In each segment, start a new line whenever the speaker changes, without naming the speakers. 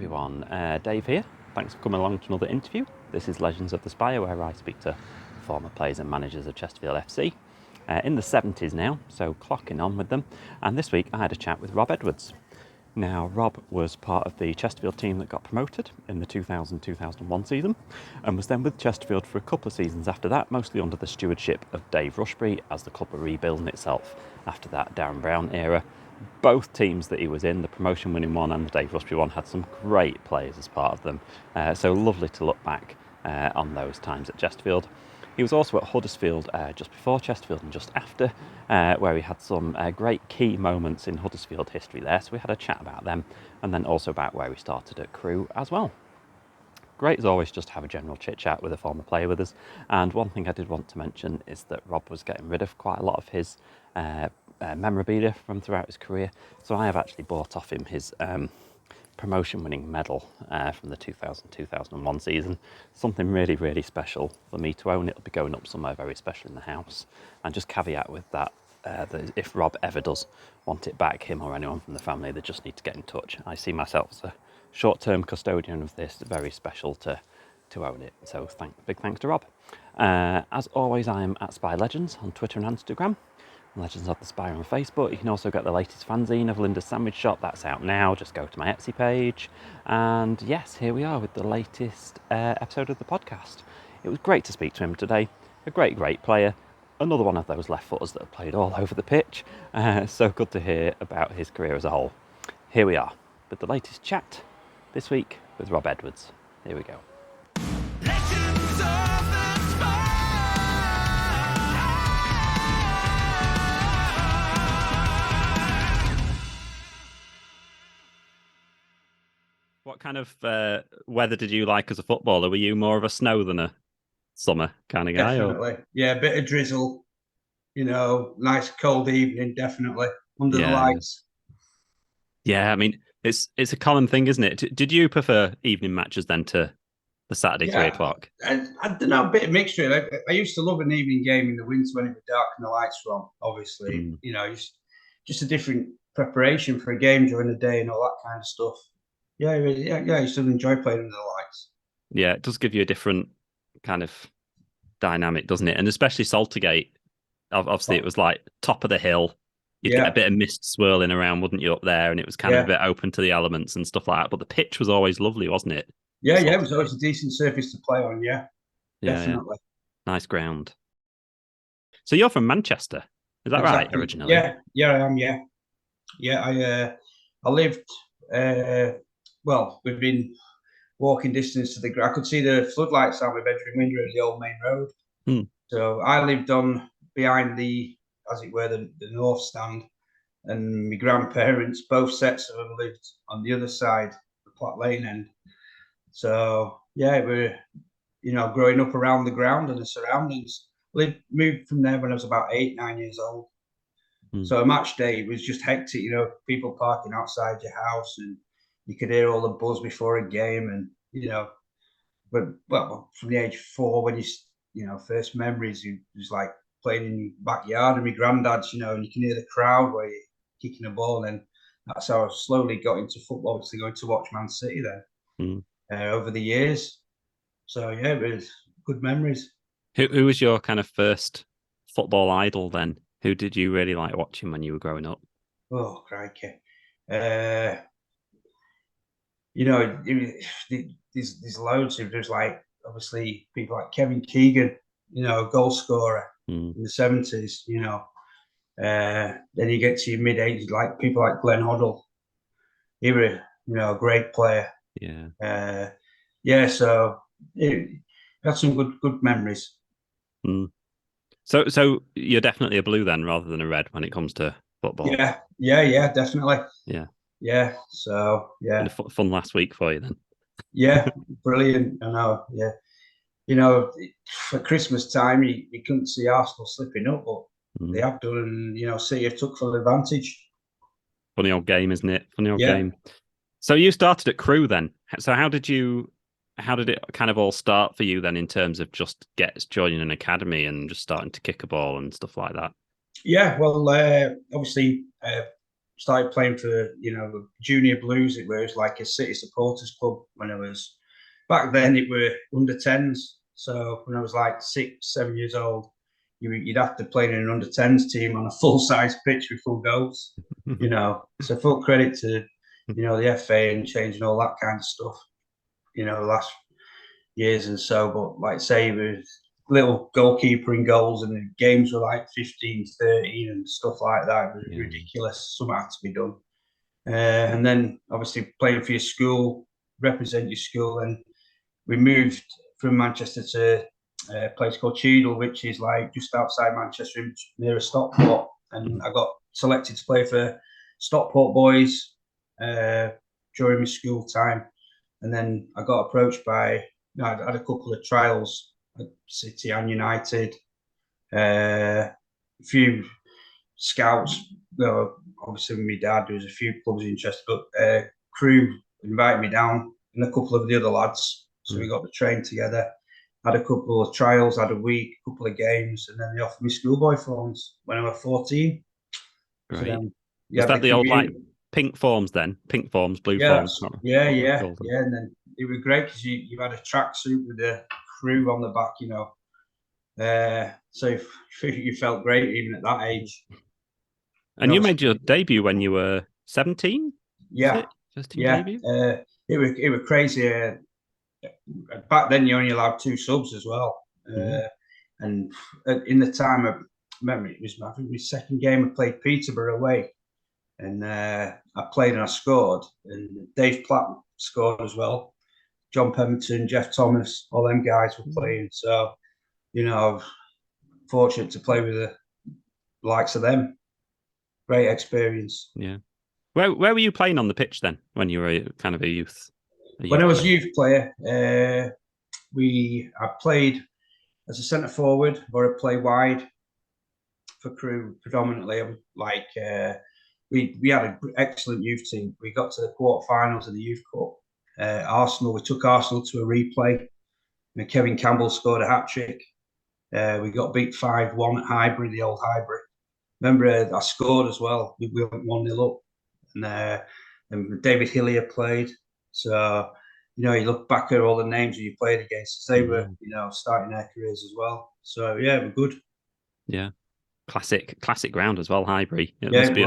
everyone, Dave here. Thanks for coming along to another interview. This is Legends of the Spire, where I speak to former players and managers of Chesterfield FC. In the 70s now, so clocking on with them. And this week I had a chat with Rob Edwards. Now, Rob was part of the Chesterfield team that got promoted in the 2000-2001 season and was then with Chesterfield for a couple of seasons after that, mostly under the stewardship of Dave Rushby as the club were rebuilding itself after that Darren Brown era. Both teams that he was in, the promotion winning one and the Dave Rushby one, had some great players as part of them. So lovely to look back on those times at Chesterfield. He was also at Huddersfield just before Chesterfield and just after, where he had some great key moments in Huddersfield history there. So we had a chat about them and then also about where he started at Crewe as well. Great as always just to have a general chit chat with a former player with us. And one thing I did want to mention is that Rob was getting rid of quite a lot of his memorabilia from throughout his career. So I have actually bought off him his promotion winning medal from the 2000-2001 season. Something really, really special for me to own. It'll be going up somewhere very special in the house. And just caveat with that, that if Rob ever does want it back, him or anyone from the family, they just need to get in touch. I see myself as a short-term custodian of this, very special to own it. So big thanks to Rob. As always, I am at Spy Legends on Twitter and Instagram. Legends of the Spire on Facebook. You can also get the latest fanzine of Linda's Sandwich Shop. That's out now. Just go to my Etsy page. And yes, here we are with the latest episode of the podcast. It was great to speak to him today. A great player. Another one of those left footers that have played all over the pitch. So good to hear about his career as a whole. Here we are with the latest chat this week with Rob Edwards. Here we go. What kind of weather did you like as a footballer? Were you more of a snow than a summer kind of guy?
Definitely. Or? Yeah, a bit of drizzle, nice cold evening, definitely, under the lights.
Yeah, I mean, it's a common thing, isn't it? Did you prefer evening matches then to the Saturday 3 o'clock?
I don't know, a bit of mixture. I used to love an evening game in the winter when it was dark and the lights were on, obviously. Just a different preparation for a game during the day and all that kind of stuff. Yeah, I still enjoy playing under the lights.
Yeah, it does give you a different kind of dynamic, doesn't it? And especially Saltergate, obviously it was like top of the hill. You'd get a bit of mist swirling around, wouldn't you, up there? And it was kind of a bit open to the elements and stuff like that. But the pitch was always lovely, wasn't it?
Yeah, it was always a decent surface to play on, definitely.
Yeah. Nice ground. So you're from Manchester, is that right, originally?
Yeah, I am, Yeah, I lived... within walking distance to the ground. I could see the floodlights out my bedroom window at the old main road. So I lived on behind the North Stand, and my grandparents, both sets of them, lived on the other side, the Platt Lane end. So yeah, we're growing up around the ground and the surroundings. Moved from there when I was about 8-9 years old. So a match day was just hectic. People parking outside your house and you could hear all the buzz before a game, and from the age of 4, when first memories, it was like playing in your backyard and my granddad's, and you can hear the crowd where you're kicking a ball, and that's how I slowly got into football, obviously going to watch Man City then over the years. So yeah, it was good memories.
Who was your kind of first football idol then? Who did you really like watching when you were growing up?
Oh, crikey. There's loads of, there's like obviously people like Kevin Keegan, a goal scorer in the 70s, then you get to your mid-80s, like people like Glenn Hoddle. He was, a great player. So it had some good memories.
So you're definitely a blue then, rather than a red when it comes to football.
Yeah, definitely.
Yeah.
So yeah.
Been a fun last week for you then.
Yeah, brilliant. I know. Yeah. For Christmas time, you couldn't see Arsenal slipping up, but they have done, and City have took full advantage.
Funny old game, isn't it? Funny old game. So you started at Crewe then. So how did it kind of all start for you then, in terms of just joining an academy and just starting to kick a ball and stuff like that?
Yeah, well, obviously, started playing for the Junior Blues. It was like a city supporters club when I was back then. It were under 10s. So when I was like 6, 7 years old, you'd have to play in an under 10s team on a full size pitch with full goals. So full credit to the FA and changing all that kind of stuff. The last years and so. But like say, with little goalkeeper in goals, and the games were like 15, 13 and stuff like that. It was ridiculous. Something had to be done. And then obviously playing for your school, represent your school. And we moved from Manchester to a place called Cheadle, which is like just outside Manchester, near a Stockport. And I got selected to play for Stockport boys during my school time. And then I got approached by, I had a couple of trials at City and United, a few scouts. Obviously with my dad, there was a few clubs interested, but Crewe invited me down and a couple of the other lads. So we got to train together. Had a couple of trials, had a week, a couple of games, and then they offered me schoolboy forms when I was 14.
Right.
So then,
is that the old like pink forms then? Pink forms, blue forms?
Yeah. And then it was great because you had a tracksuit with a Crewe on the back, so you felt great even at that age.
And you made your debut when you were 17?
Yeah.
First team debut?
It was crazy. Back then, you only allowed 2 subs as well. And in the time, I remember it was my second game. I played Peterborough away, and I played and I scored. And Dave Platt scored as well. John Pemberton, Jeff Thomas, all them guys were playing. So, I'm fortunate to play with the likes of them. Great experience.
Yeah. Where were you playing on the pitch then when you were kind of a youth?
When I was a youth player, I played as a centre forward or I play wide for Crewe predominantly. Like we had an excellent youth team. We got to the quarterfinals of the Youth Cup. We took Arsenal to a replay. And Kevin Campbell scored a hat-trick. We got beat 5-1 at Highbury, the old Highbury. Remember, I scored as well. We went 1-0 up. And David Hillier played. So, you look back at all the names that you played against. They were, starting their careers as well. So, yeah, we're good.
Yeah. Classic ground as well, Highbury. It
yeah,
must be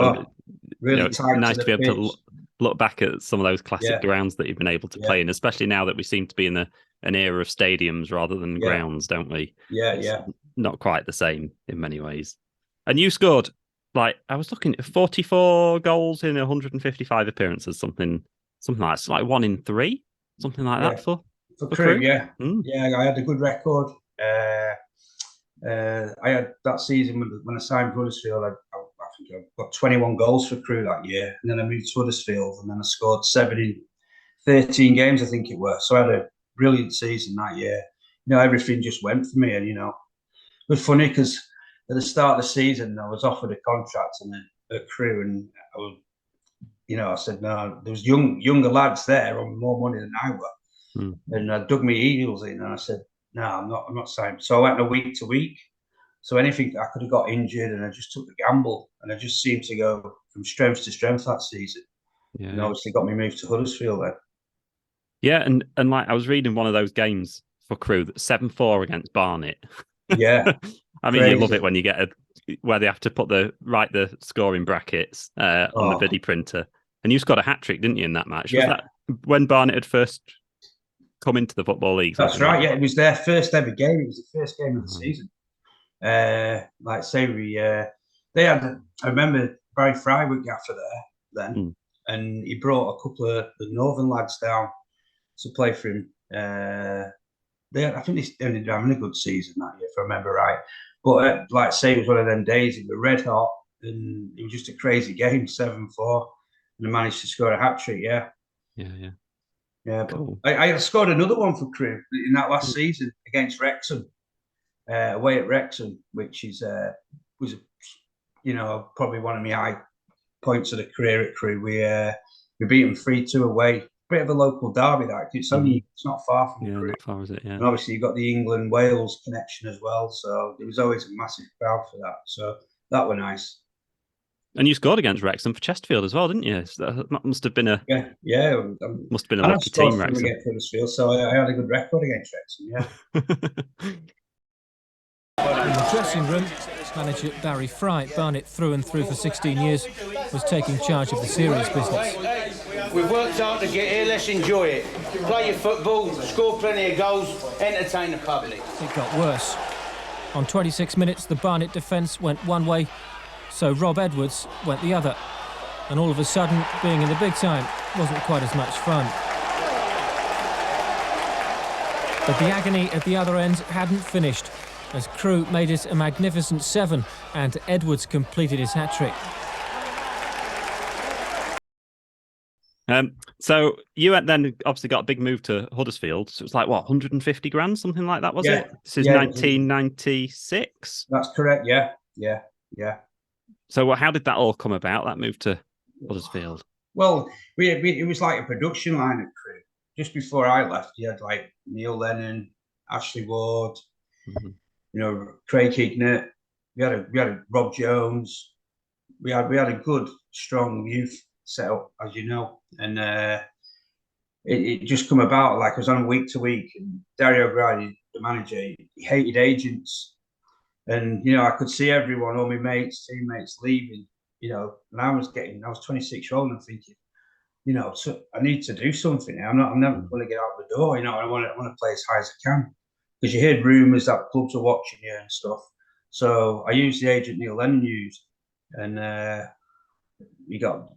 really tight.
Nice to be able to look back at some of those classic grounds that you've been able to play in, especially now that we seem to be in an era of stadiums rather than grounds, don't we?
It's
not quite the same in many ways. And you scored, like, I was looking at 44 goals in 155 appearances, something like that. It's like 1 in 3, something like that for
Crewe. Yeah, I had a good record. I had that season when I signed Huddersfield. I think I got 21 goals for Crewe that year, and then I moved to Huddersfield, and then I scored 7 in 13 games, I think it was. So I had a brilliant season that year. Everything just went for me, and it was funny because at the start of the season I was offered a contract at Crewe, and I was, I said no. There was younger lads there on more money than I were, and I dug my heels in, and I said, no, I'm not signing. So I went a week to week. So anything I could have got injured, and I just took the gamble, and I just seemed to go from strength to strength that season. Yeah, and obviously got me moved to Huddersfield then.
Yeah, and like I was reading one of those games for Crewe, 7-4 against Barnet.
Yeah,
I mean, you love it when you get where they have to write the scoring brackets on the vidi printer, and you scored a hat trick, didn't you, in that match?
Yeah.
Was that when Barnet had first come into the Football League?
That's right. Yeah, it was their first ever game. It was the first game of the season. Like say they had. I remember Barry Fry was gaffer there then, and he brought a couple of the Northern lads down to play for him. I think they ended up having a good season that year, if I remember right. But like say, it was one of them days. It was red hot, and it was just a crazy game, 7-4, and I managed to score a hat trick. Yeah. But cool. I scored another one for Crewe in that last season against Wrexham, away at Wrexham, which was probably one of my high points of the career at Crewe. We beat them 3-2 away. Bit of a local derby that it's not far from Crewe.
Not far, is it? Yeah.
And obviously you've got the England-Wales connection as well, so there was always a massive crowd for that. So that was nice.
And you scored against Wrexham for Chesterfield as well, didn't you? So that must have been a must have been a lucky team, Wrexham.
Against Huddersfield, so I had a good record against Wrexham. Yeah.
In the dressing room, manager Barry Fry, Barnet through and through for 16 years, was taking charge of the serious business.
We've worked hard to get here, let's enjoy it. Play your football, score plenty of goals, entertain the public.
It got worse. On 26 minutes, the Barnet defence went one way, so Rob Edwards went the other. And all of a sudden, being in the big time wasn't quite as much fun. But the agony at the other end hadn't finished, as Crewe made it a magnificent 7 and Edwards completed his hat-trick.
So you then obviously got a big move to Huddersfield. So it was like, what, 150 grand, something like that, was it? This is 1996?
That's correct, yeah.
So how did that all come about, that move to Huddersfield?
Well, it was like a production line at Crewe. Just before I left, you had like Neil Lennon, Ashley Ward, Craig Hignett. We had a Rob Jones. We had a good, strong youth set up, as you know, and it just come about. Like I was on week to week, and Dario O'Brien, the manager, he hated agents, and I could see everyone, all my mates, teammates leaving, and I was 26 years old and thinking, so I need to do something. I'm never going to get out the door. I want to play as high as I can, because you heard rumours that clubs are watching you and stuff. So I used the agent Neil Lennon used, and we got to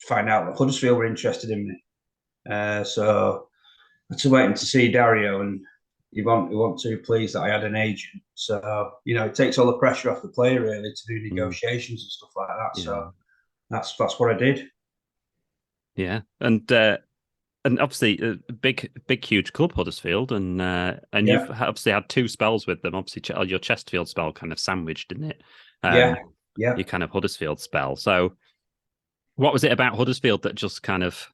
find out that Huddersfield were interested in me. So I was waiting to see Dario, and he want to please that I had an agent. So it takes all the pressure off the player really to do negotiations and stuff like that. Yeah. So that's what I did.
Yeah, and obviously a big, huge club, Huddersfield, and you've obviously had two spells with them. Obviously, your Chesterfield spell kind of sandwiched, didn't it?
Yeah.
Your kind of Huddersfield spell. So, what was it about Huddersfield that just kind of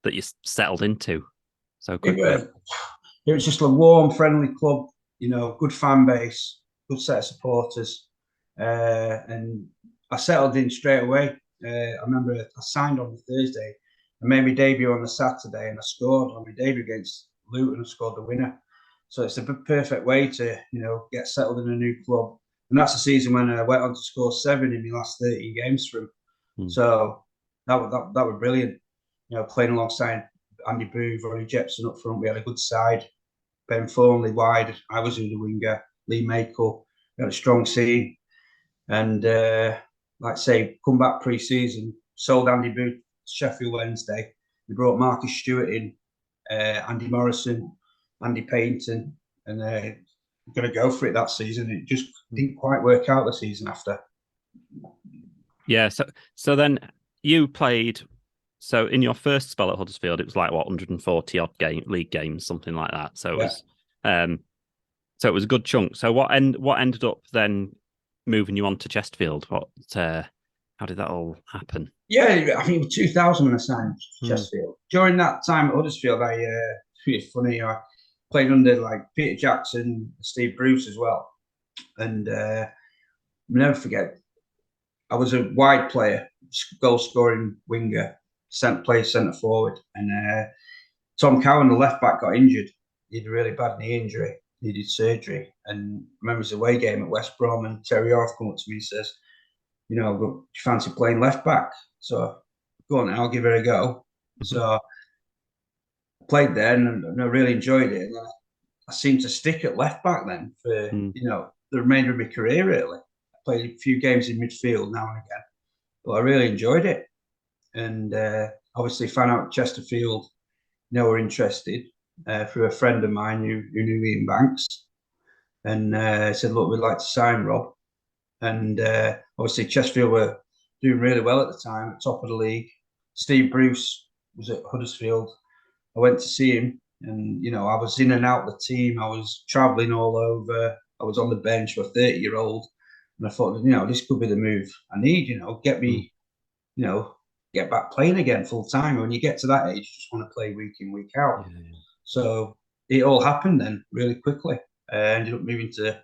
that you settled into so quickly?
It was just a warm, friendly club. Good fan base, good set of supporters, and I settled in straight away. I remember I signed on the Thursday. I made my debut on the Saturday, and I scored on my debut against Luton and scored the winner. So it's a perfect way to, get settled in a new club. And that's the season when I went on to score 7 in my last 13 games for him. So that was brilliant. Playing alongside Andy Booth, Ronnie Jepson up front, we had a good side. Ben Thornley wide, I was in the winger. Lee Makel, we had a strong team. And like I say, come back pre-season, sold Andy Booth Sheffield Wednesday. We brought Marcus Stewart in, Andy Morrison, Andy Payton, and going to go for it that season. It just didn't quite work out the season after.
Yeah, so then you played. So in your first spell at Huddersfield, it was like 140 odd league games, something like that. So it was, it was a good chunk. So what ended up then moving you on to Chesterfield? How did that all happen?
Yeah, I think 2000 when I signed Chesterfield. During that time at Huddersfield, it's funny, I played under like Peter Jackson, Steve Bruce as well. And I'll never forget, I was a wide player, goal scoring winger, centre forward. And Tom Cowan, the left back, got injured. He had a really bad knee injury, needed surgery. And I remember it was a away game at West Brom, and Terry Orth come up to me and says, do you fancy playing left back? So go on, I'll give it a go. So I played there, and I really enjoyed it. And I seemed to stick at left back then for the remainder of my career. Really, I played a few games in midfield now and again, but I really enjoyed it. And obviously found out Chesterfield were interested through a friend of mine who knew Ian Banks, and said, look, we'd like to sign Rob. And obviously Chesterfield were doing really well at the time, at top of the league. Steve Bruce was at Huddersfield. I went to see him, and I was in and out of the team. I was travelling all over. I was on the bench for a 30-year-old, and I thought, this could be the move I need. Get me, get back playing again full time. When you get to that age, you just want to play week in, week out. Yeah. So it all happened then really quickly. I ended up moving to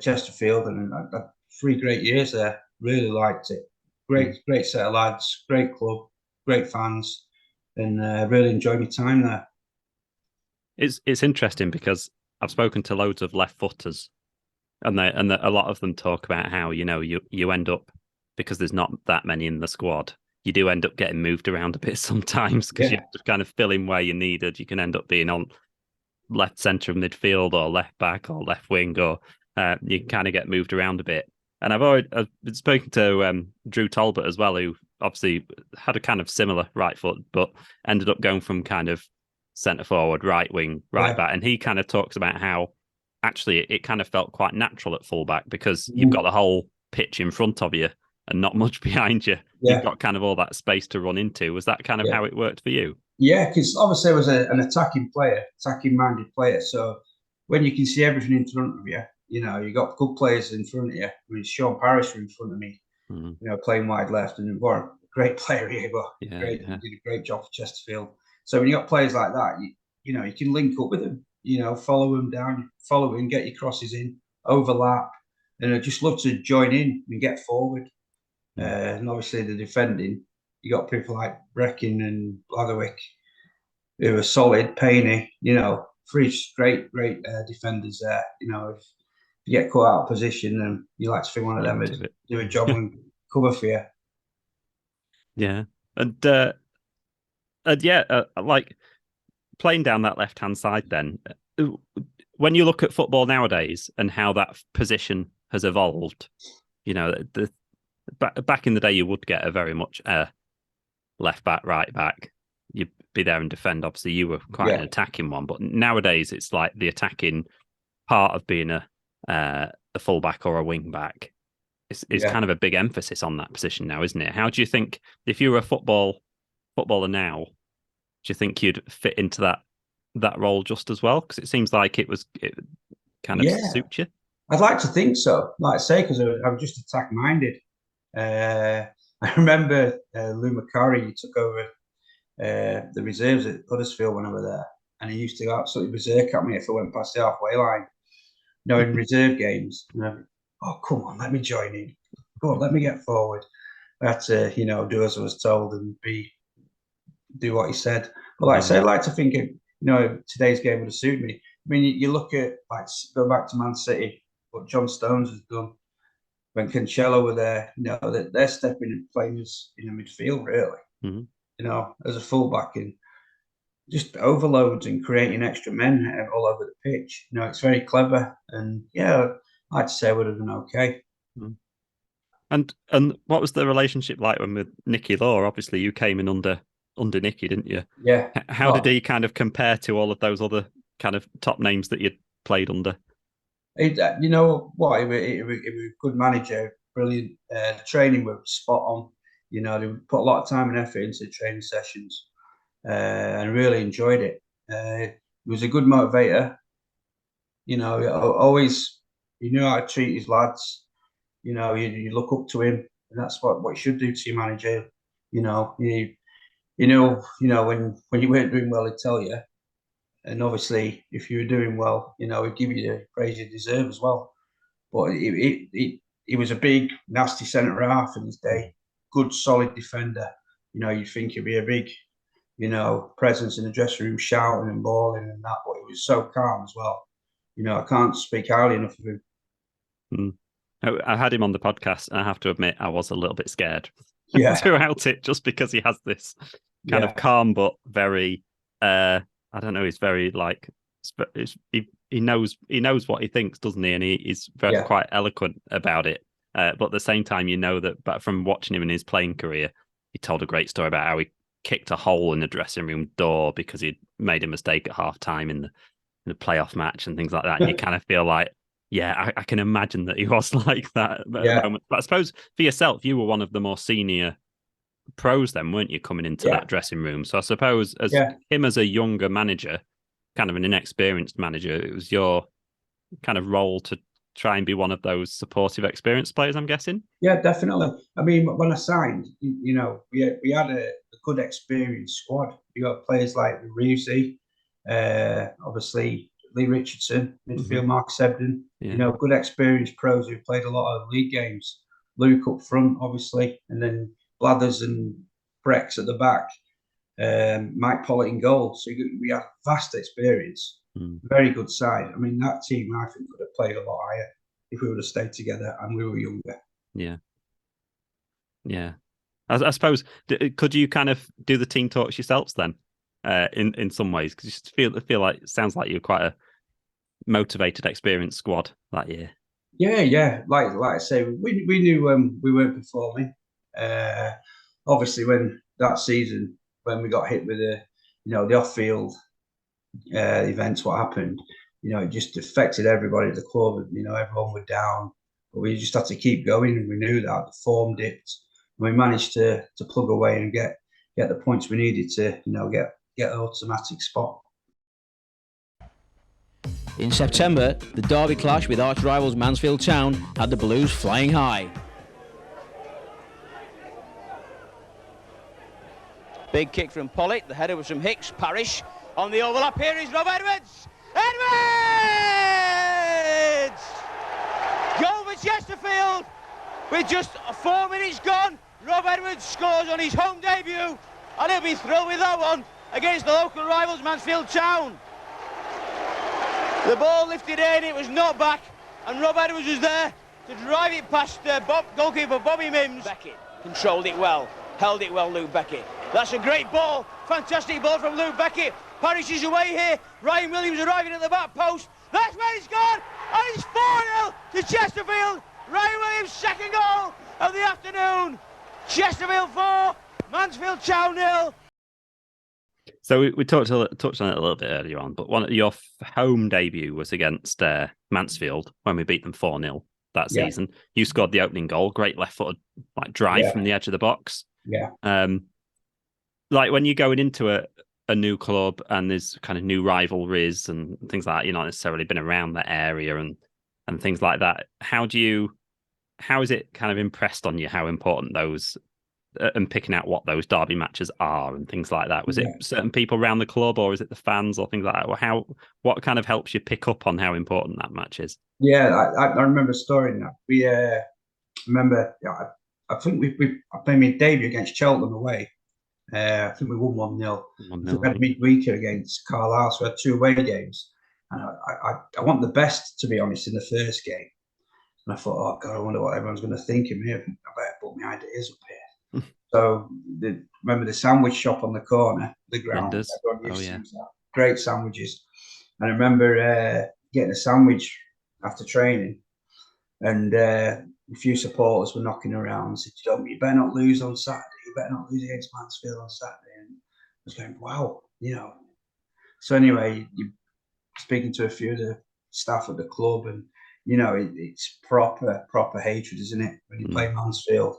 Chesterfield, and I had 3 great years there. Really liked it. Great set of lads, great club, great fans, and really enjoyed my time there.
It's interesting because I've spoken to loads of left footers, and a lot of them talk about how you end up, because there's not that many in the squad, you do end up getting moved around a bit sometimes because you have to kind of fill in where you're needed. You can end up being on left centre of midfield or left back or left wing, or you kind of get moved around a bit. And I've been speaking to Drew Talbot as well, who obviously had a kind of similar right foot, but ended up going from kind of centre forward, right wing, right back. And he kind of talks about how actually it kind of felt quite natural at fullback because you've got the whole pitch in front of you and not much behind you. You've got kind of all that space to run into. Was that kind of how it worked for you?
Yeah, because obviously I was an attacking-minded player. So when you can see everything in front of you, you got good players in front of you. I mean, Sean Parrish in front of me, playing wide left, and what a great player here, but he did a great job for Chesterfield. So when you got players like that, you can link up with them, follow them down, follow him, get your crosses in, overlap, and I just love to join in and get forward. And obviously the defending, you got people like Breckin and Blatherwick who are solid, Payne, three great defenders there. If you get caught out of position, then you like to think one of them would do a job and cover for you.
Yeah. And like playing down that left-hand side then, when you look at football nowadays and how that position has evolved, back in the day you would get a very much left back, right back. You'd be there and defend. Obviously, you were quite an attacking one, but nowadays it's like the attacking part of being a fullback or a wing back. It's kind of a big emphasis on that position now, isn't it? How do you think, if you were a footballer now, do you think you'd fit into that role just as well? Because it seems like it kind of suits you.
I'd like to think so. Like I say, because I'm just attack minded. I remember Lou Macari, he took over the reserves at Huddersfield when I was there, and he used to go absolutely berserk at me if I went past the halfway line. In reserve games, oh come on, let me join in. Go on, let me get forward. I had to, do as I was told and do what he said. But like I say, I'd like to think today's game would have suited me. I mean, you look at go back to Man City, what John Stones has done. When Cancelo were there, they're stepping and playing as in the midfield, really. As a fullback, and just overloads and creating extra men all over the pitch. It's very clever, and I'd say I would have been okay.
And what was the relationship like with Nicky Law? Obviously, you came in under Nicky, didn't you?
Yeah.
How did he kind of compare to all of those other kind of top names that you'd played under?
You know what? He was a good manager, brilliant. Training was spot on. They put a lot of time and effort into training sessions, and really enjoyed it. He was a good motivator. Always he knew how to treat his lads. You look up to him, and that's what you should do to your manager. When you weren't doing well, he'd tell you. And obviously, if you were doing well, he'd give you the praise you deserve as well. But he was a big, nasty centre half in his day. Good, solid defender. You'd think he'd be a big, presence in the dressing room, shouting and bawling and that. But he was so calm as well. I can't speak highly enough of him.
I had him on the podcast, and I have to admit, I was a little bit scared throughout it, just because he has this kind of calm but very. I don't know. He's very he knows what he thinks, doesn't he? And he's very quite eloquent about it. But at the same time, but from watching him in his playing career, he told a great story about how he kicked a hole in the dressing room door because he'd made a mistake at half time in the playoff match and things like that. And you kind of feel like, I can imagine that he was like that at the moment. But I suppose for yourself, you were one of the more senior pros then, weren't you, coming into that dressing room? So I suppose as him as a younger manager, kind of an inexperienced manager, it was your kind of role to try and be one of those supportive, experienced players, I'm guessing.
Yeah, definitely. I mean, when I signed, we had a good experienced squad. You got players like Reeves, obviously Lee Richardson, midfield Mark Sebden. Good experienced pros who played a lot of league games. Luke up front, obviously, and then Blathers and Brex at the back. Mike Pollitt in goal. So we have vast experience. Very good side. I mean, that team, I think, could have played a lot higher if we would have stayed together and we were younger.
Yeah. Yeah. I suppose, could you kind of do the team talks yourselves then, in some ways? Because you just feel like it sounds like you're quite a motivated, experienced squad that year.
Yeah. Like I say, we knew we weren't performing. Obviously, when that season, when we got hit with the off-field events, what happened, it just affected everybody at the club. Everyone was down, but we just had to keep going, and we knew that the form dipped. We managed to plug away and get the points we needed to, get an automatic spot.
In September, the derby clash with arch rivals Mansfield Town had the Blues flying high. Big kick from Pollitt, the header was from Hicks. Parrish on the overlap, here is Rob Edwards! Edwards! Goal for Chesterfield! With just 4 minutes gone, Rob Edwards scores on his home debut, and he'll be thrilled with that one against the local rivals Mansfield Town. The ball lifted in, it was knocked back, and Rob Edwards was there to drive it past goalkeeper Bobby Mims. Beckett controlled it well, held it well, Luke Beckett. That's a great ball, fantastic ball from Luke Beckett. Parrish is away here, Ryan Williams arriving at the back post. That's where it's gone, and it's 4-0 to Chesterfield. Ryan Williams' second goal of the afternoon. Chesterfield 4, Mansfield Town 0.
So we touched on it a little bit earlier on, but your home debut was against Mansfield when we beat them 4-0 that season. You scored the opening goal, great left-footed drive from the edge of the box.
Yeah.
Like when you're going into a new club and there's kind of new rivalries and things like that, you're not necessarily been around that area and things like that. How is it kind of impressed on you how important those and picking out what those derby matches are and things like that? Was it certain people around the club, or is it the fans or things like that? Or what kind of helps you pick up on how important that match is?
Yeah, I remember a story in that. We remember, I think I played my debut against Cheltenham away. I think we won 1-0. We had midweeker against Carlisle, so we had 2 away games. And I want the best, to be honest, in the first game. And I thought, oh God, I wonder what everyone's going to think of me. I better put my ideas up here. So remember the sandwich shop on the corner, the ground. Great sandwiches. And I remember getting a sandwich after training, and a few supporters were knocking around and said, you better not lose on Saturday. You better not lose against Mansfield on Saturday. And I was going, wow, So anyway, you're speaking to a few of the staff at the club, and it's proper hatred, isn't it? When you play Mansfield,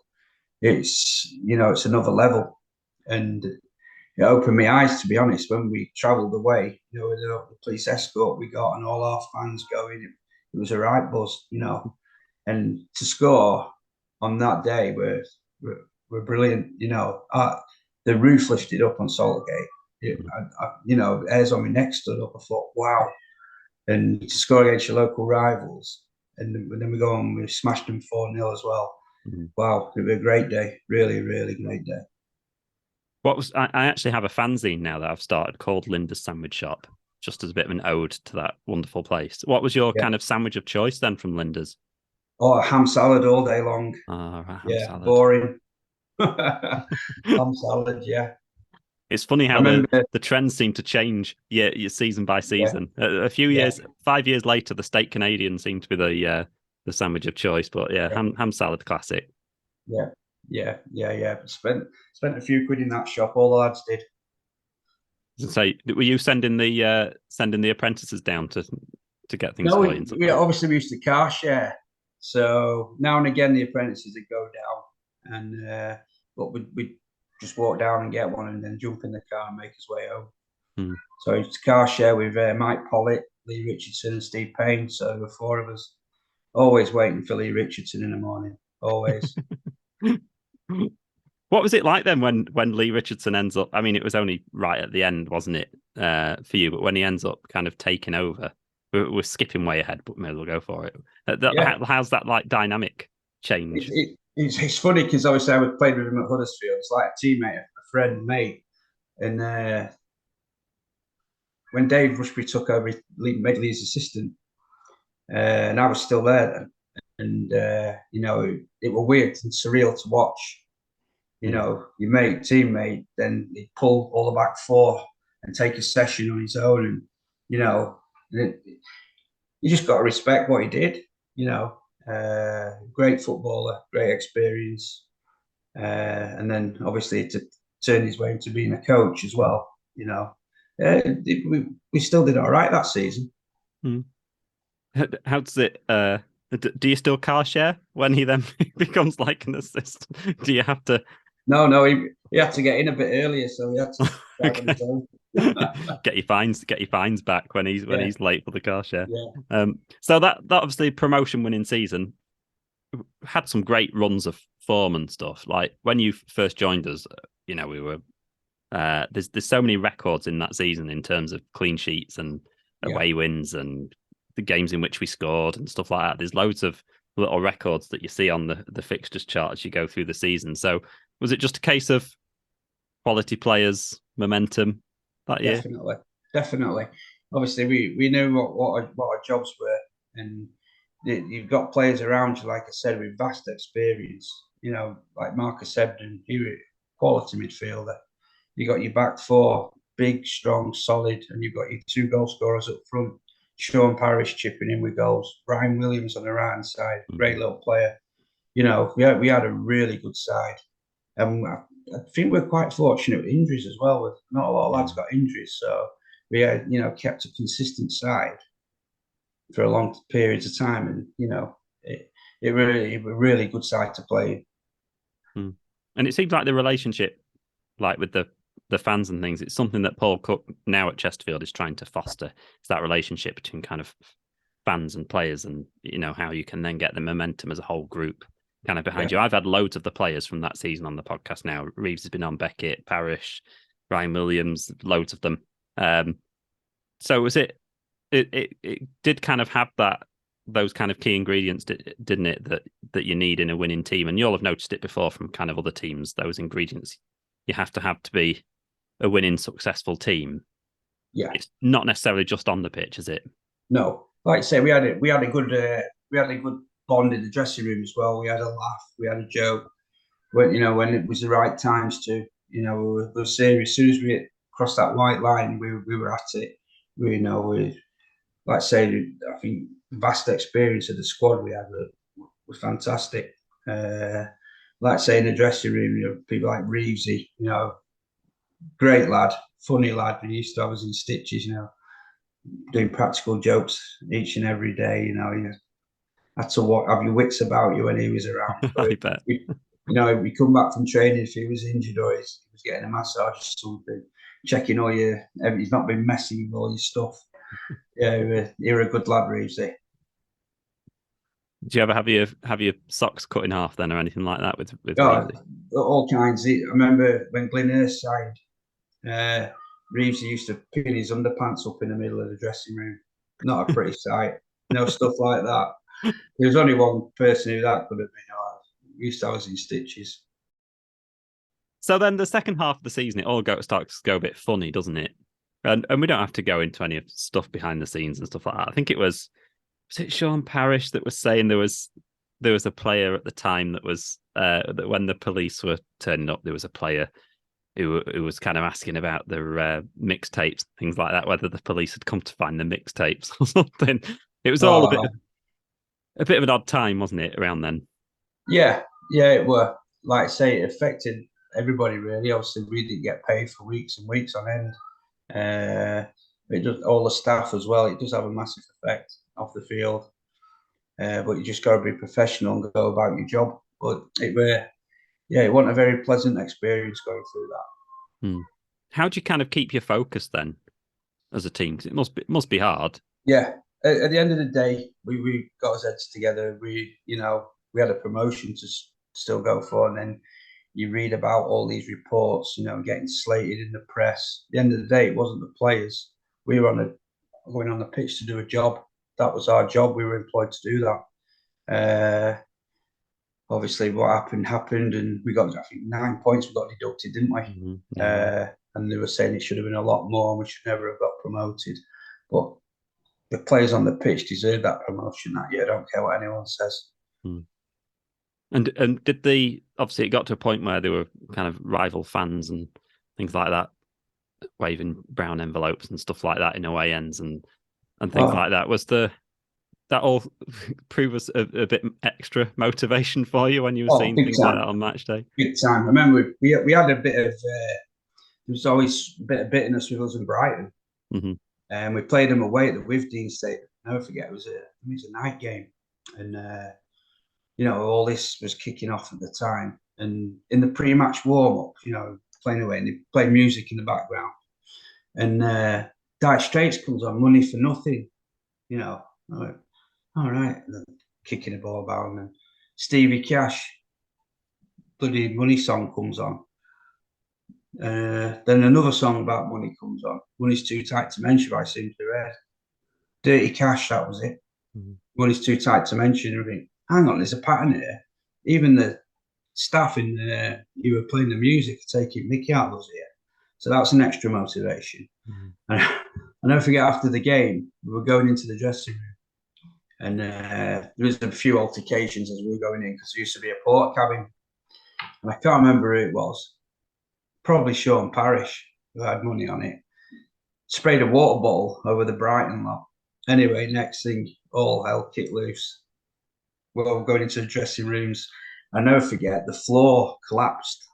it's it's another level, and it opened my eyes, to be honest. When we travelled away, with the police escort we got and all our fans going, it was a right buzz, and to score on that day were brilliant. The roof lifted up on Saltgate. Hairs on my neck stood up. I thought, wow. And to score against your local rivals, and then we go on, we smashed them 4-0 as well. Wow, it was a great day. Really, really great day.
I actually have a fanzine now that I've started called Linda's Sandwich Shop, just as a bit of an ode to that wonderful place. What was your kind of sandwich of choice then from Linda's?
Oh, ham salad all day long.
Oh, ham salad.
Boring. Ham salad, yeah.
It's funny how the trends seem to change season by season. A few years, 5 years later, the steak Canadian seemed to be the sandwich of choice. But ham salad classic.
Yeah. Spent a few quid in that shop. All the lads did.
So, were you sending the apprentices down to get things going?
Obviously we used to car share. So now and again the apprentices would go down, and but we'd just walk down and get one, and then jump in the car and make his way home. So it's car share with Mike Pollitt, Lee Richardson, and Steve Payne. So there were 4 of us, always waiting for Lee Richardson in the morning. Always.
What was it like then when Lee Richardson ends up? I mean, it was only right at the end, wasn't it, for you? But when he ends up kind of taking over, we're skipping way ahead, but may as well go for it. How's that dynamic change?
it's funny because obviously I was playing with him at Huddersfield. It's like a teammate, a friend, mate. And when Dave Rushby took over, he made me his assistant, and I was still there then. And it was weird and surreal to watch. Your teammate, then he'd pull all the back four and take a session on his own, and you just got to respect what he did. Great footballer, great experience, and then obviously to turn his way into being a coach as well. We still did all right that season.
How does it? Do you still car share when he then becomes like an assistant? Do you have to?
No, he had to get in a bit earlier, so he had to drive on his own.
Get your fines back when he's late for the car share.
Yeah.
So that obviously promotion winning season had some great runs of form and stuff. Like when you first joined us, we were there's so many records in that season in terms of clean sheets and away wins and the games in which we scored and stuff like that. There's loads of little records that you see on the fixtures chart as you go through the season. So was it just a case of quality players, momentum that year?
Definitely. Obviously, we knew what our jobs were, and you've got players around you, like I said, with vast experience. Like Marcus Ebden, he was a quality midfielder. You got your back four, big, strong, solid, and you've got your two goal scorers up front. Sean Parrish chipping in with goals. Ryan Williams on the right hand side, great little player. We had a really good side. I think we're quite fortunate with injuries as well. Not a lot of lads got injuries, so we had, kept a consistent side for a long periods of time, and it was a really good side to play.
And it seems like the relationship, like with the fans and things, it's something that Paul Cook now at Chesterfield is trying to foster. It's that relationship between kind of fans and players, and how you can then get the momentum as a whole group kind of behind you. I've had loads of the players from that season on the podcast now. Reeves has been on, Beckett, Parrish, Ryan Williams, loads of them. So was it did kind of have those kind of key ingredients, didn't it, that you need in a winning team? And you'll have noticed it before from kind of other teams, those ingredients you have to be a winning, successful team.
Yeah.
It's not necessarily just on the pitch, is it?
No. Like I say, we had a good bond in the dressing room as well. We had a laugh, we had a joke. When it was the right times to, we were serious. As soon as we crossed that white line, we were at it. We like I say, I think the vast experience of the squad we had was fantastic. Like I say, in the dressing room, people like Reevesy, great lad, funny lad. We used to have us in stitches, doing practical jokes each and every day. You had to have your wits about you when he was around.
I bet.
If we come back from training, if he was injured or he was getting a massage or something, checking he's not been messing with all your stuff. Yeah, you're a good lad, Reevesy.
Do you ever have your socks cut in half then, or anything like that with
Reevesy? All kinds. I remember when Glenhurst signed, Reevesy used to pin his underpants up in the middle of the dressing room. Not a pretty sight. Stuff like that. There was only one person who that could have been. We used to have us in stitches.
So then the second half of the season, it all starts to go a bit funny, doesn't it? And we don't have to go into any of stuff behind the scenes and stuff like that. I think was it Sean Parrish that was saying there was a player at the time that was that when the police were turning up, there was a player who was kind of asking about their mixtapes, things like that, whether the police had come to find the mixtapes or something. It was all a bit of an odd time, wasn't it, around then?
Yeah, it were. Like I say, it affected everybody really. Obviously, we didn't get paid for weeks and weeks on end. It does all the staff as well. It does have a massive effect off the field. But you just got to be professional and go about your job. But it wasn't a very pleasant experience going through that.
How do you kind of keep your focus then as a team? Because it must be hard.
Yeah. At the end of the day, we got our heads together. We had a promotion to still go for, and then you read about all these reports, getting slated in the press. At the end of the day, it wasn't the players. We were going on the pitch to do a job. That was our job. We were employed to do that. obviously what happened, and we got, I think, 9 points we got deducted, didn't we?
Mm-hmm.
And they were saying it should have been a lot more, and we should never have got promoted. But the players on the pitch deserve that promotion that year. I don't care what anyone says.
Mm. And did obviously it got to a point where there were kind of rival fans and things like that, waving brown envelopes and stuff like that in away ends and things like that. Was that all prove us a bit extra motivation for you when you were seeing things like that on match day?
Big time. I remember we had a bit of there was always a bit of bitterness with us in Brighton, and we played them away at the Withdean Stadium. I'll never forget, it was a night game, and all this was kicking off at the time. And in the pre-match warm-up, playing away, and they play music in the background, and Dire Straits comes on, Money for Nothing, I went, all right, and then kicking the ball about, and then Stevie Cash, bloody Money song comes on. Then another song about money comes on. Money's Too Tight to Mention, I seem to have read. Dirty Cash, that was it. Money's Too Tight to Mention. I think, hang on, there's a pattern here. Even the staff who were playing the music are taking mickey out of us here. So that's an extra motivation. And I never forget, after the game, we were going into the dressing room, and there was a few altercations as we were going in, because there used to be a port cabin, and I can't remember who it was. Probably Sean Parrish, who had money on it, sprayed a water bottle over the Brighton lot. Anyway, next thing, all hell kicked loose. We're going into the dressing rooms. I never forget, the floor collapsed.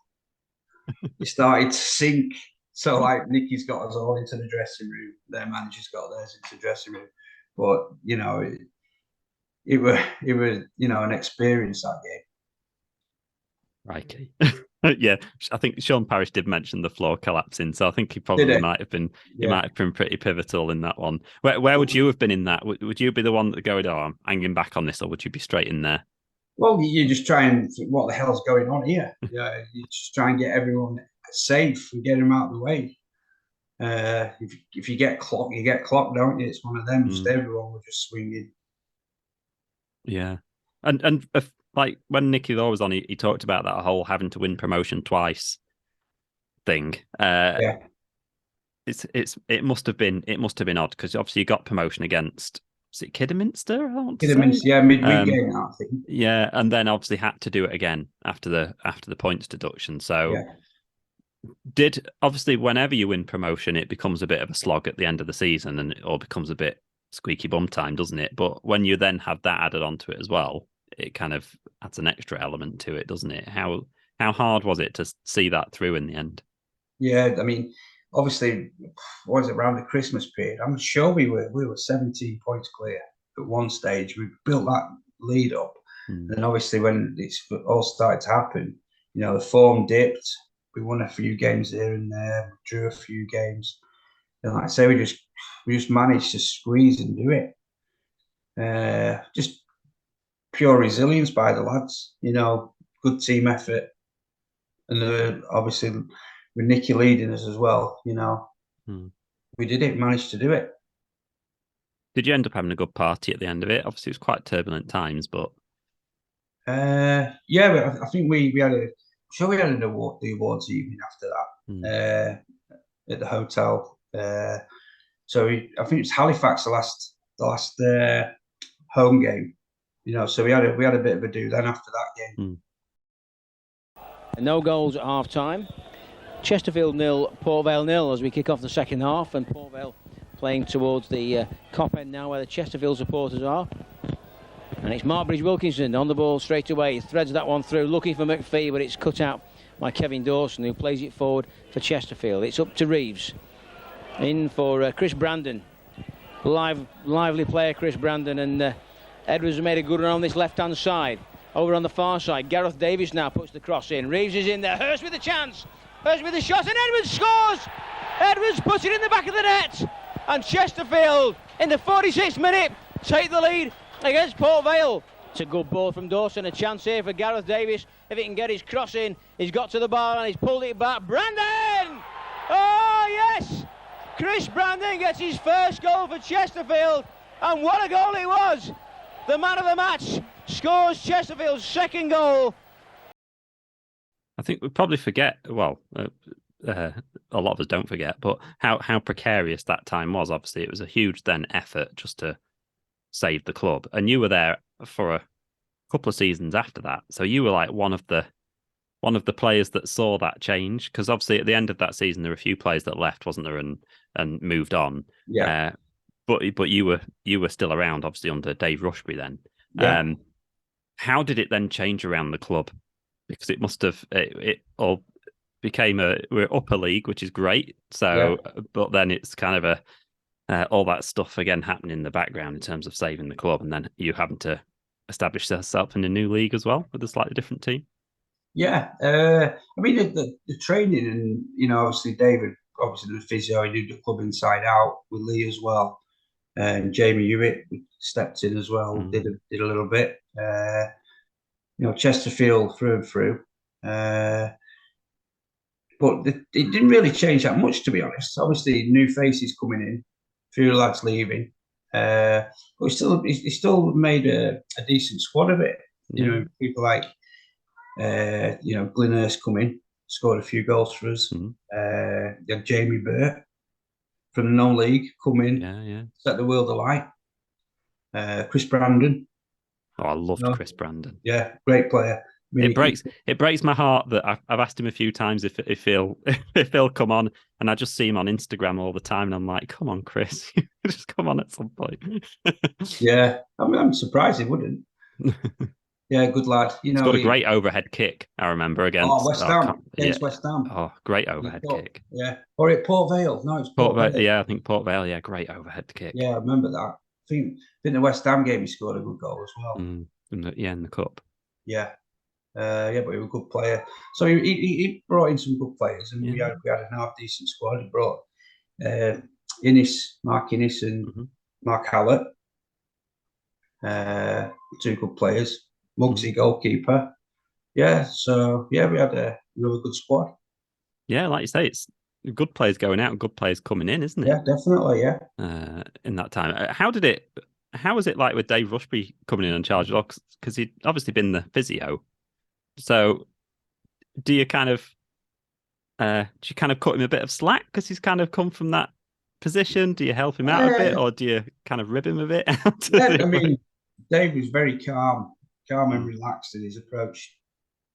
It started to sink. So, like, Nicky's got us all into the dressing room. Their manager's got theirs into the dressing room. But, it was an experience, that game.
Right. Yeah, I think Sean Parrish did mention the floor collapsing, so I think he probably might have been. He might have been pretty pivotal in that one. Where would you have been in that? Would you be the one that going, "Oh, I'm hanging back on this," or would you be straight in there?
Well, you just try and think, what the hell's going on here? You just try and get everyone safe and get them out of the way. If you get clocked, you get clocked, don't you? It's one of them. Just everyone was just swinging. Yeah,
and like when Nicky Law was on, he talked about that whole having to win promotion twice thing. It must have been odd, because obviously you got promotion against, is it Kidderminster?
Kidderminster, midweek game, I think.
Yeah, and then obviously had to do it again after the points deduction. So obviously whenever you win promotion, it becomes a bit of a slog at the end of the season, and it all becomes a bit squeaky bum time, doesn't it? But when you then have that added onto it as well, it kind of adds an extra element to it, doesn't it? How hard was it to see that through in the end?
Yeah, I mean, obviously, was it around the Christmas period? I'm sure we were 17 points clear at one stage. We built that lead up, and obviously when it's all started to happen, the form dipped. We won a few games here and there, drew a few games, and like I say, we just managed to squeeze and do it. Just pure resilience by the lads, good team effort, and obviously with Nicky leading us as well, we did it, managed to do it.
Did you end up having a good party at the end of it? Obviously, it was quite turbulent times, but
but I think we had the awards evening after that at the hotel. So I think it's Halifax the last home game. So we had a bit of a do then after that game.
No goals at half time. Chesterfield 0, Port Vale 0 as we kick off the second half, and Port Vale playing towards the Cop end now, where the Chesterfield supporters are. And it's Marbury's Wilkinson on the ball straight away. He threads that one through, looking for McPhee, but it's cut out by Kevin Dawson, who plays it forward for Chesterfield. It's up to Reeves. In for Chris Brandon. Lively player, Chris Brandon, and Edwards has made a good run on this left-hand side. Over on the far side, Gareth Davis now puts the cross in. Reeves is in there. Hurst with a chance. Hurst with a shot, and Edwards scores! Edwards puts it in the back of the net. And Chesterfield, in the 46th minute, take the lead against Port Vale. It's a good ball from Dawson. A chance here for Gareth Davis. If he can get his cross in, he's got to the bar and he's pulled it back. Brandon! Oh, yes! Chris Brandon gets his first goal for Chesterfield. And what a goal it was!
the man of the match, scores Chesterfield's second goal.
I think we probably forget, well, a lot of us don't forget, but how precarious that time was. Obviously, it was a huge then effort just to save the club. And you were there for a couple of seasons after that. So you were like one of the players that saw that change, because obviously at the end of that season there were a few players that left, wasn't there, and moved on.
Yeah.
But you were still around, obviously, under Dave Rushby then.
Yeah.
How did it then change around the club? Because it must have it all became we're upper league, which is great. So, but then it's kind of all that stuff again happening in the background in terms of saving the club, and then you having to establish yourself in a new league as well with a slightly different team.
Yeah, I mean the training, and obviously David, obviously the physio, he did the club inside out with Lee as well, and Jamie Hewitt stepped in as well, did a little bit. Chesterfield through and through, but it didn't really change that much, to be honest. Obviously, new faces coming in, few lads leaving, but he still made a decent squad of it. People like. Glynnhurst come in, scored a few goals for us. You had Jamie Burt from the non-league come in, set the world alight. Chris Brandon.
Oh, I loved Chris Brandon.
Yeah, great player. I mean,
it breaks my heart that I've asked him a few times if he'll come on, and I just see him on Instagram all the time, and I'm like, come on, Chris, just come on at some point.
Yeah, I'm surprised he wouldn't. Yeah, good lad.
He's got a great overhead kick, I remember, against
West Ham. West Ham.
Oh, great overhead kick.
Yeah. Or at Port Vale. No, it's Port Vale.
Yeah, I think Port Vale, yeah, great overhead kick.
Yeah, I remember that. I think the West Ham game he scored a good goal as well.
In the cup.
Yeah. But he was a good player. So he brought in some good players, and we had a half-decent squad. He brought Mark Innes and Mark Hallett. Two good players. Muggsy goalkeeper. Yeah, so we had a really good squad.
Yeah, like you say, it's good players going out and good players coming in, isn't it?
Yeah, definitely, yeah.
In that time. How was it like with Dave Rushby coming in on charge? Because he'd obviously been the physio. So do you kind of cut him a bit of slack because he's kind of come from that position? Do you help him out a bit, or do you kind of rib him a bit?
I mean, Dave was very calm and relaxed in his approach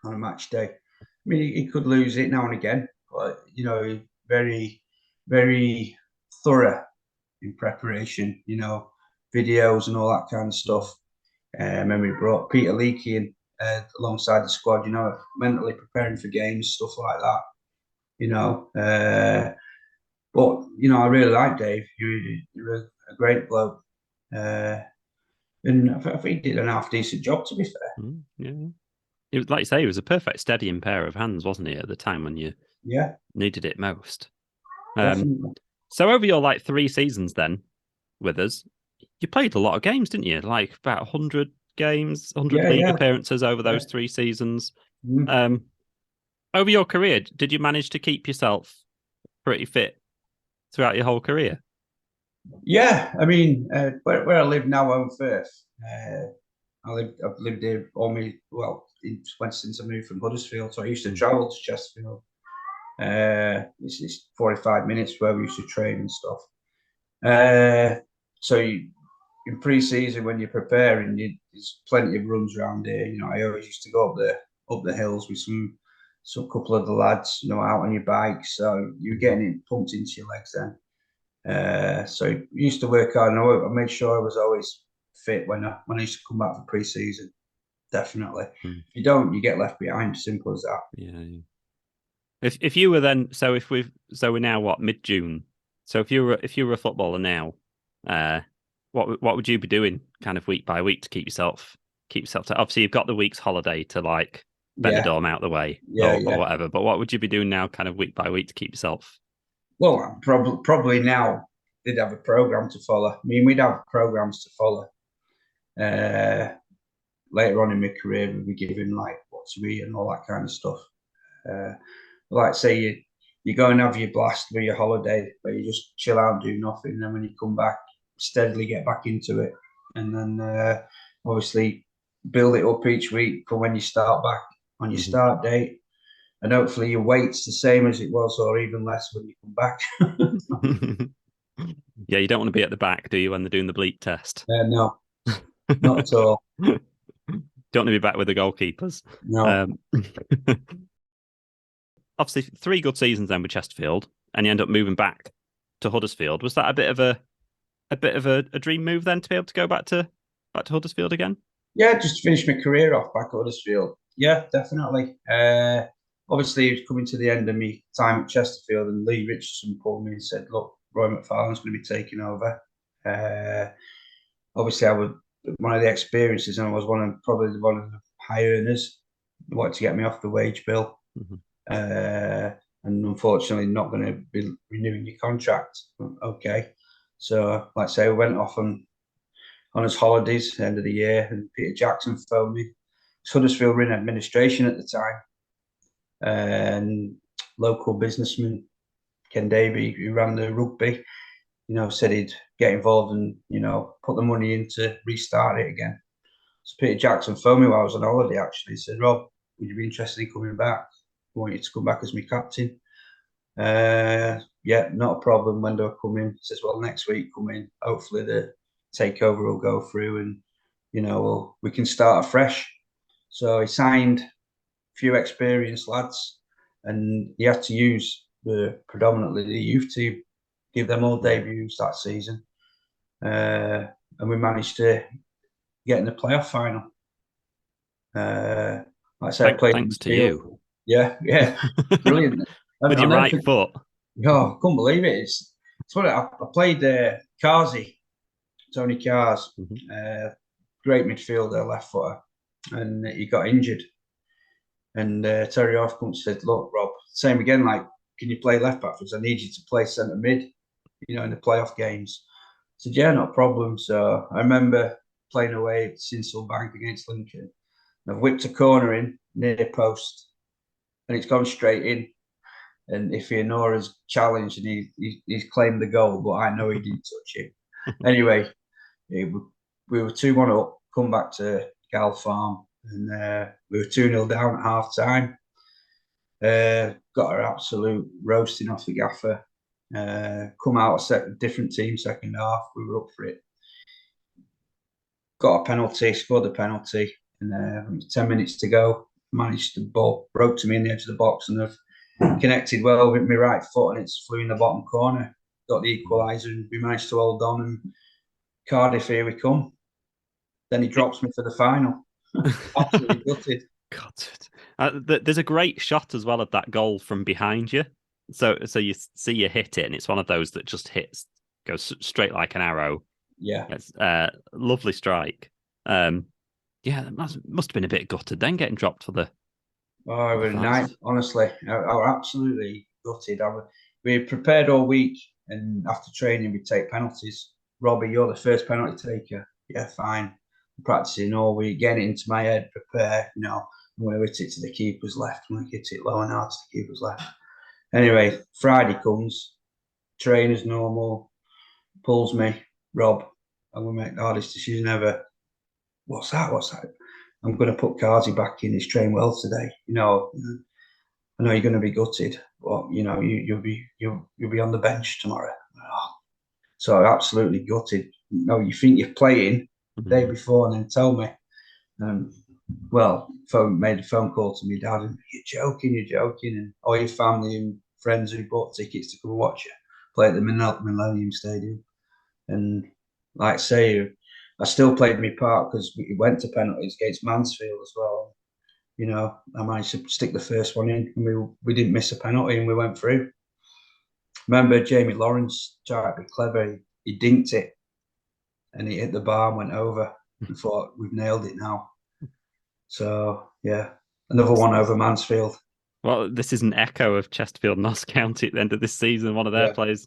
on a match day. I mean, he could lose it now and again, but very, very thorough in preparation. Videos and all that kind of stuff. I remember he brought Peter Leakey in alongside the squad. Mentally preparing for games, stuff like that. But I really like Dave. You're a great bloke. And I think he did an half-decent job, to be fair.
Yeah. It was, like you say, he was a perfect steadying pair of hands, wasn't he, at the time when you needed it most? So over your 3 seasons then with us, you played a lot of games, didn't you? Like about 100 games, 100 league appearances over those 3 seasons. Over your career, did you manage to keep yourself pretty fit throughout your whole career?
Yeah, I mean, where I live now, Home Firth. I've lived here since I moved from Huddersfield, so I used to travel to Chesterfield. It's 45 minutes where we used to train and stuff. So in pre-season, when you're preparing, there's plenty of runs around here. I always used to go up the hills with some couple of the lads, out on your bike. So you're getting it pumped into your legs then. So I used to work hard, and I made sure I was always fit when I used to come back for pre-season. Definitely. If you don't, you get left behind. Simple as that.
Yeah. If you were then, so we're now what, mid-June? So if you were a footballer now, what would you be doing kind of week by week to keep yourself to, obviously you've got the week's holiday to Benidorm out the way or whatever, but what would you be doing now kind of week by week to keep yourself?
Well, probably now they'd have a program to follow. I mean, we'd have programs to follow. Later on in my career, we'd be given what to eat and all that kind of stuff. Like say you go and have your blast with your holiday, but you just chill out and do nothing. And then when you come back, steadily get back into it. And then obviously build it up each week for when you start back on your start date. And hopefully your weight's the same as it was or even less when you come back.
Yeah, you don't want to be at the back, do you, when they're doing the bleep test?
No, not at all.
Don't want to be back with the goalkeepers.
No.
Obviously, 3 good seasons then with Chesterfield, and you end up moving back to Huddersfield. Was that a bit of a dream move then to be able to go back to Huddersfield again?
Yeah, just to finish my career off back at Huddersfield. Yeah, definitely. Obviously, it was coming to the end of my time at Chesterfield, and Lee Richardson called me and said, "Look, Roy McFarlane's going to be taking over." Obviously, I was one of the experiences, and I was probably one of the high earners. They wanted to get me off the wage bill, and unfortunately, not going to be renewing your contract. Okay, so like I say, we went off on his holidays at the end of the year, and Peter Jackson phoned me. Huddersfield were in administration at the time, and local businessman Ken Davey, who ran the rugby, said he'd get involved and put the money in to restart it again. So Peter Jackson phoned me while I was on holiday. Actually, he said, "Rob, would you be interested in coming back? I want you to come back as my captain." Yeah, not a problem. When do I come in? He says, "Well, next week come in. Hopefully the takeover will go through, and we can start afresh." So he signed a few experienced lads, and he had to use predominantly the youth team, give them all debuts that season, and we managed to get in the playoff final. Like I said, I played
thanks to you.
Yeah, brilliant.
With your right foot.
Oh, I couldn't believe it. It's what I played Kazi, Tony Cars, great midfielder, left footer, and he got injured. And Terry Orthcombe said, "Look, Rob, same again, like, can you play left back? Because I need you to play centre mid, in the playoff games." I said, "Yeah, not a problem." So I remember playing away at Sinsel Bank against Lincoln. And I've whipped a corner in near post, and it's gone straight in. And if Ionora's challenged and he's claimed the goal, but I know he didn't touch it. Anyway, we were 2-1 up, come back to Gal Farm, and we were 2-0 down at half time. Got our absolute roasting off the gaffer. Come out a different team second half. We were up for it. Got a penalty, scored the penalty, and 10 minutes to go. Managed the ball, broke to me in the edge of the box, and I've connected well with my right foot, and it's flew in the bottom corner. Got the equaliser, and we managed to hold on. And Cardiff, here we come. Then he drops me for the final. Absolutely gutted.
God, there's a great shot as well of that goal from behind you. So you see you hit it, and it's one of those that just goes straight like an arrow.
Yeah,
it's lovely strike. Yeah, that must have been a bit gutted then, getting dropped for the.
Oh, I was nice. Honestly, I was absolutely gutted. We prepared all week, and after training, we take penalties. Robbie, you're the first penalty taker. Yeah, fine. Practicing all week, getting it into my head, prepare. I'm going to hit it to the keeper's left. I'm going to hit it low and hard to the keeper's left. Anyway, Friday comes, train as normal, pulls me, Rob, I'm going to make the hardest decision ever. What's that? I'm going to put Kazi back in. He's trained well today. I know you're going to be gutted, but you'll be on the bench tomorrow. So absolutely gutted. You think you're playing the day before, and then tell me. Made a phone call to me, Dad, and you're joking, and all your family and friends who bought tickets to come and watch you play at the Millennium Stadium. And like I say, I still played my part because we went to penalties against Mansfield as well. I managed to stick the first one in, and we didn't miss a penalty, and we went through. Remember, Jamie Lawrence tried to be clever. He dinked it, and he hit the bar and went over. And thought, we've nailed it now. So yeah, another one over Mansfield.
Well, this is an echo of Chesterfield and Notts County at the end of this season. One of their players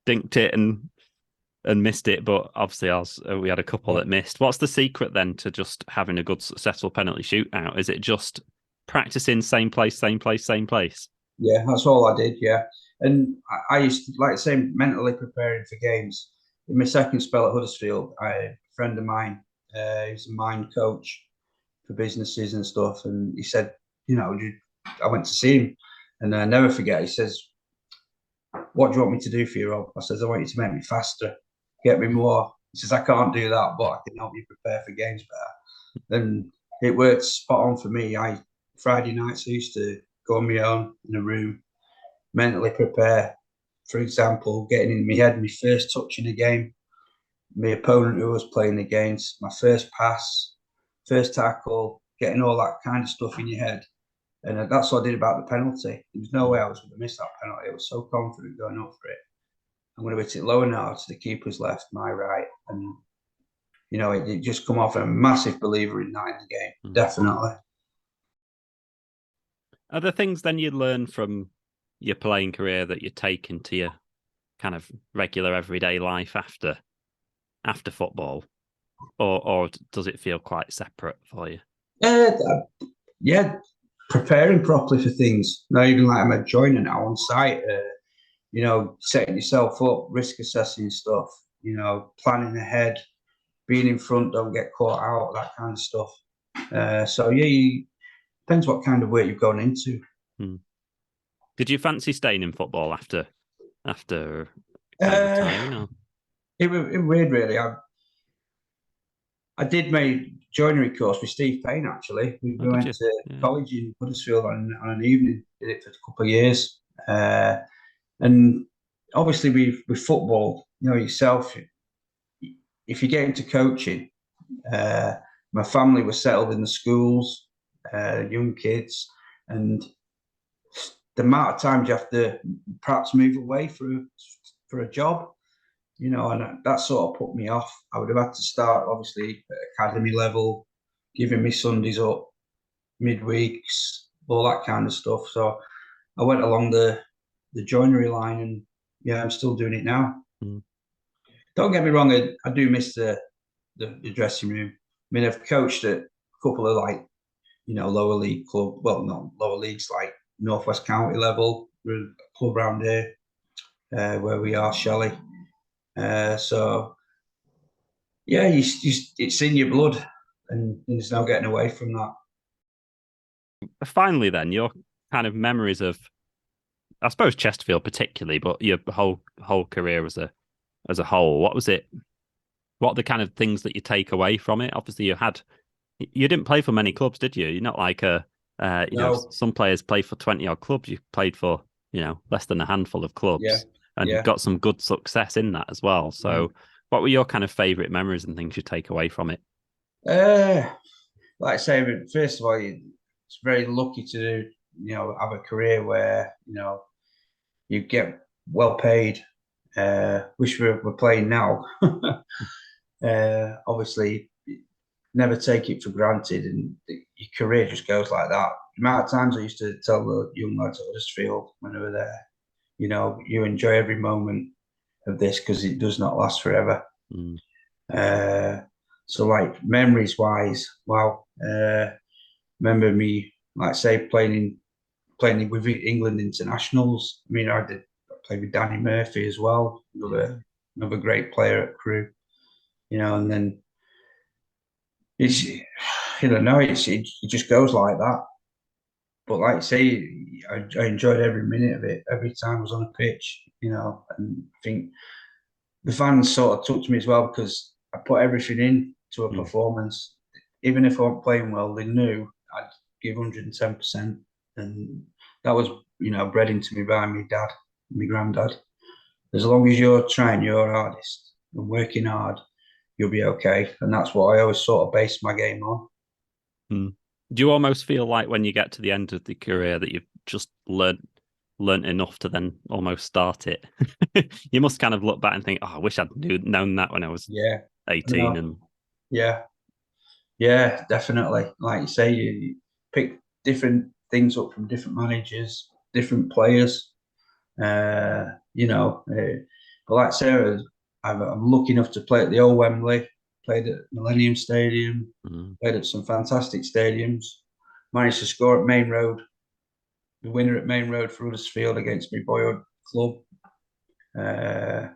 dinked it and missed it, but obviously we had a couple that missed. What's the secret then to just having a good, successful penalty shootout? Is it just practicing same place?
Yeah, that's all I did, yeah. And I used to, like I say, mentally preparing for games. In my second spell at Huddersfield, a friend of mine He's a mind coach for businesses and stuff. And he said, you know, I went to see him, and I never forget. He says, "What do you want me to do for you, Rob?" I says, "I want you to make me faster, get me more." He says, "I can't do that, but I can help you prepare for games better." And it worked spot on for me. Friday nights I used to go on my own in a room, mentally prepare. For example, getting in my head, my first touch in a game, my opponent who I was playing against, my first pass, first tackle, getting all that kind of stuff in your head. And that's what I did about the penalty. There was no way I was going to miss that penalty. I was so confident going up for it. I'm going to hit it lower now to the keeper's left, my right. And, you know, it just come off. I'm a massive believer in that in the game, definitely.
Are there things then you learn from your playing career that you take into your kind of regular everyday life after football? Or does it feel quite separate for you?
Yeah, preparing properly for things. Not even like I'm a joiner now on site. You know, setting yourself up, risk assessing stuff. You know, planning ahead, being in front, don't get caught out, that kind of stuff. So yeah, depends what kind of work you've gone into.
Did you fancy staying in football after retiring? Or?
It was weird, really. I did my joinery course with Steve Payne, actually. We went to college in Huddersfield on an evening, did it for a couple of years. And obviously with football, you know yourself, if you get into coaching, my family was settled in the schools, young kids, and the amount of times you have to perhaps move away for a job, you know, and that sort of put me off. I would have had to start, obviously, at academy level, giving me Sundays up, midweeks, all that kind of stuff. So I went along the joinery line, and yeah, I'm still doing it now. Don't get me wrong, I do miss the dressing room. I mean, I've coached at a couple of, like, you know, lower league club. Well, not lower leagues, like Northwest County level. We're a club around here where we are, Shelley. So yeah, it's in your blood, and there's no getting away from that.
Finally, then, your kind of memories of, I suppose, Chesterfield particularly, but your whole career as a whole. What was it? What are the kind of things that you take away from it? Obviously, you didn't play for many clubs, did you? You're not like you know, some players play for 20 odd clubs. You played for, you know, less than a handful of clubs, and you've got some good success in that as well. So, what were your kind of favourite memories and things you take away from it?
Like I say, first of all, it's very lucky to, you know, have a career where, you know, you get well paid. Wish we're playing now. Obviously, never take it for granted, and your career just goes like that. The amount of times I used to tell the young lads at Huddersfield when they were there, you know, you enjoy every moment of this because it does not last forever. So, like, memories wise, wow. Remember me, like, say, playing with England internationals. I mean, I played with Danny Murphy as well, another great player at Crewe, you know. And then it's, you know, it just goes like that. But like I say, I enjoyed every minute of it. Every time I was on a pitch, you know. And I think the fans sort of took to me as well because I put everything in to a performance. Even if I wasn't playing well, they knew I'd give 110%. And that was, you know, bred into me by my dad, my granddad. As long as you're trying your hardest and working hard, you'll be okay. And that's what I always sort of base my game on.
Do you almost feel like when you get to the end of the career that you've just learnt enough to then almost start it? You must kind of look back and think, oh, I wish I'd known that when I was 18. And
yeah, definitely. Like you say, you pick different things up from different managers, different players, you know. But like I say, I'm lucky enough to play at the old Wembley, played at Millennium Stadium, played at some fantastic stadiums, managed to score at Main Road, the winner at Main Road for Huddersfield against my boyhood club. I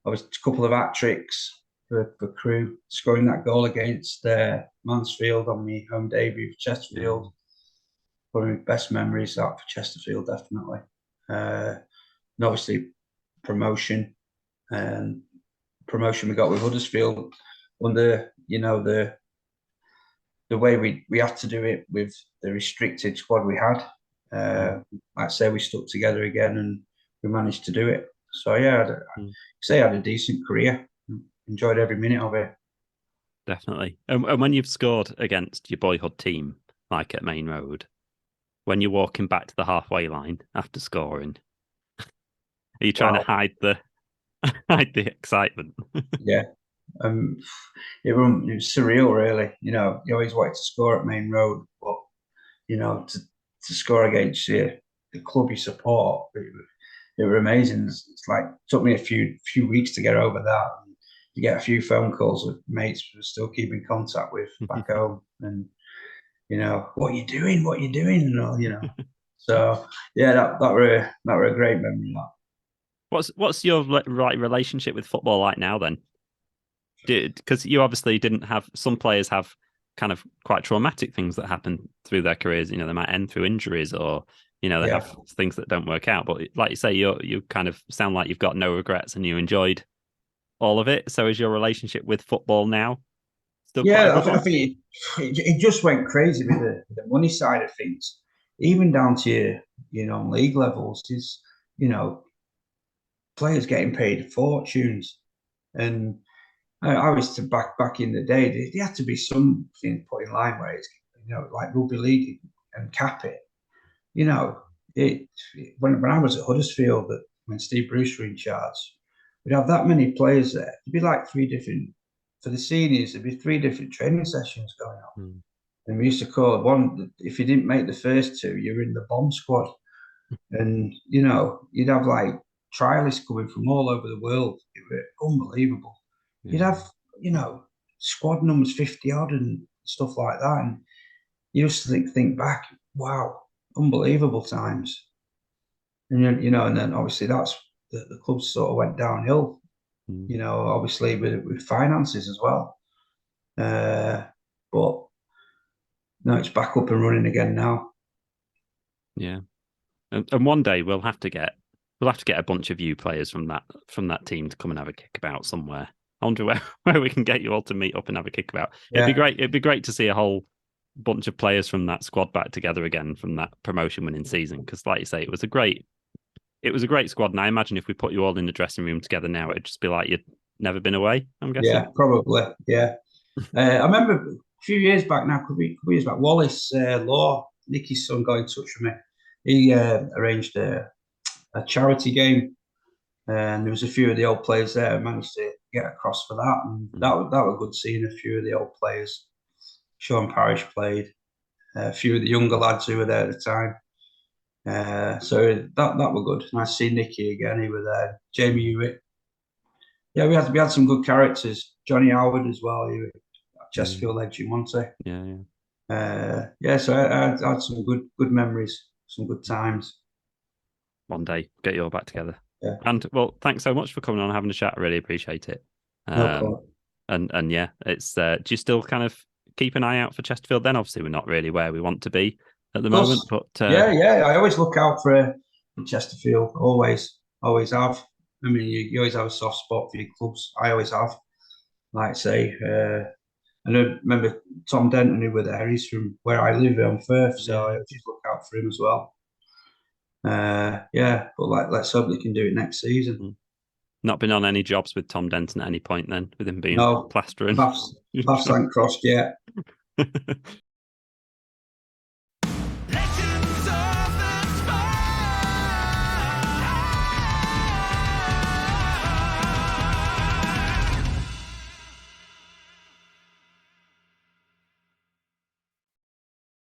was a couple of hat tricks, for Crewe, scoring that goal against Mansfield on my home debut for Chesterfield. One of my best memories that for Chesterfield, definitely. And obviously promotion we got with Huddersfield under, the way we had to do it with the restricted squad we had. Like I say, we stuck together again and we managed to do it. So yeah, I had a decent career. Enjoyed every minute of it.
Definitely. And when you've scored against your boyhood team, like at Main Road, when you're walking back to the halfway line after scoring, are you trying to hide the excitement?
Yeah. It was surreal, really. You always wanted to score at Main Road, but to score against the club you support, it was amazing. It's like it took me a few weeks to get over that. You get a few phone calls with mates who are still keeping contact with back home, and what are you doing? What are you doing? And all, So yeah, that were a great memory. That.
What's your relationship with football like now then? Because you obviously didn't have, some players have kind of quite traumatic things that happen through their careers. They might end through injuries, or they have things that don't work out. But like you say, you kind of sound like you've got no regrets and you enjoyed all of it. So is your relationship with football now still quite a good one?
I think it just went crazy with the money side of things, even down to league levels. Is players getting paid fortunes, and I was to back in the day. There had to be something put in line where it's like rugby league and cap it. When I was at Huddersfield, when Steve Bruce were in charge, we'd have that many players there. It'd be like for the seniors. There'd be 3 different training sessions going on, and we used to call it one. If you didn't make the first 2, you were in the bomb squad, and you'd have like trialists coming from all over the world. It was unbelievable. You'd have, squad numbers 50 odd and stuff like that. And you used to think back, wow, unbelievable times. And, and then obviously that's the club sort of went downhill, obviously with finances as well. But no, it's back up and running again now.
Yeah. And one day we'll have to get a bunch of you players from that team to come and have a kickabout somewhere. I wonder where we can get you all to meet up and have a kickabout. Yeah. It'd be great to see a whole bunch of players from that squad back together again from that promotion winning season. Because, like you say, it was a great squad. And I imagine if we put you all in the dressing room together now, it'd just be like you'd never been away. I'm guessing.
Yeah, probably. Yeah. I remember a few years back now. Could be years back. Wallace Law, Nicky's son, got in touch with me. He arranged a charity game. And there was a few of the old players there. I managed to get across for that, and that was good seeing a few of the old players. Sean Parrish played, a few of the younger lads who were there at the time. So that were good. Nice to see Nicky again. He was there. Jamie Hewitt. Yeah, we had some good characters. Johnny Howard as well. He was Chesterfield legend, wasn't he? Yeah. So I had some good memories, some good times.
One day, get you all back together.
Yeah.
And well, thanks so much for coming on and having a chat. I really appreciate it.
No
and yeah, it's do you still kind of keep an eye out for Chesterfield then? Obviously, we're not really where we want to be at the moment, but
yeah, I always look out for Chesterfield. Always have. I mean, you always have a soft spot for your clubs. I always have. Like I say, and I remember Tom Denton, who were there. He's from where I live on Firth, so I just look out for him as well. But let's hope they can do it next season.
Not been on any jobs with Tom Denton at any point then, with him being plastering?
Paths ain't crossed yet.